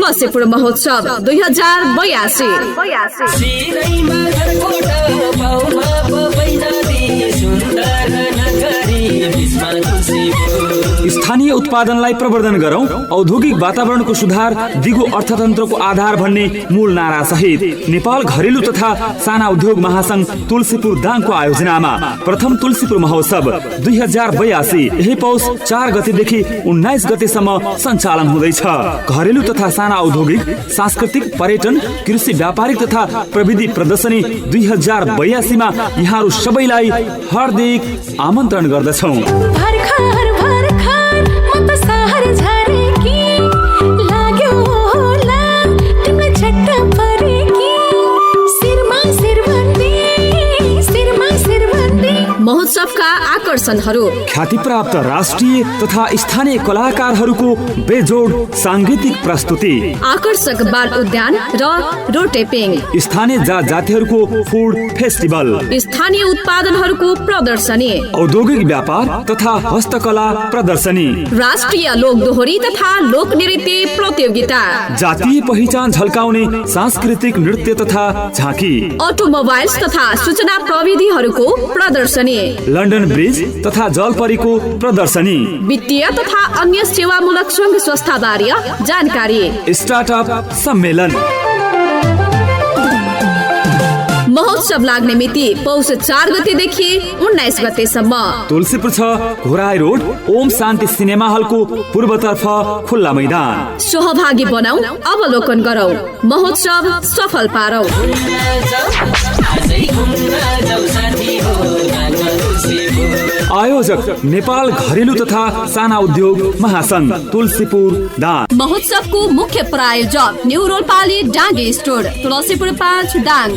तुलसीपुर महोत्सव 2082। स्थानीय उत्पादनलाई प्रवर्धन गरौं, औद्योगिक वातावरणको सुधार दिगो अर्थतन्त्रको आधार भन्ने मूल नारा सहित नेपाल घरेलु तथा साना उद्योग महासंघ तुलसीपुर दाङको आयोजनामा प्रथम तुलसीपुर महोत्सव 2082 यही पौष 4 गतेदेखि 19 गतेसम्म सञ्चालन हुँदैछ। घरेलु तथा साना औद्योगिक, सांस्कृतिक, पर्यटन, कृषि, व्यापारिक तथा प्रविधि प्रदर्शनी 2082 मा यहाँहरू सबैलाई हार्दिक आमन्त्रण गर्दछौं। महोत्सवका आकर्षणहरू ख्यातिप्राप्त राष्ट्रिय तथा स्थानीय कलाकारहरूको बेजोड सांगीतिक प्रस्तुति, आकर्षक बाल उद्यान र रोटेपिङ, स्थानीय जात जातिहरूको फूड फेस्टिभल, स्थानीय उत्पादनहरूको प्रदर्शनी, औद्योगिक व्यापार तथा हस्तकला प्रदर्शनी, राष्ट्रिय लोक दोहोरी तथा लोक नृत्य प्रतियोगिता, जातीय पहिचान झल्काउने सांस्कृतिक नृत्य तथा झाँकी, अटोमोबाइल्स तथा सूचना प्रविधिहरूको प्रदर्शनी, लन्डन ब्रिज तथा जलपरीको प्रदर्शनी, वित्तीय तथा अन्य सेवामूलक सङ्घ संस्थाबारे जानकारी, स्टार्टअप सम्मेलन। महोत्सव लाग्ने मिति पौष 4 गतेदेखि 19 गतेसम्म। तुलसीपुर 6 घोराई रोड ओम शान्ति सिनेमा हलको पूर्वतर्फ खुल्ला मैदान। सहभागी बनाऊ, अवलोकन गरौं, महोत्सव सफल पारौ। आयोजक नेपाल घरेलु तथा साना उद्योग महासंघ तुलसीपुर दाङ। महोत्सवको मुख्य प्रायोजक न्यू रोल्पाली डाङ्गे स्टोर, तुलसीपुर 5 डाङ।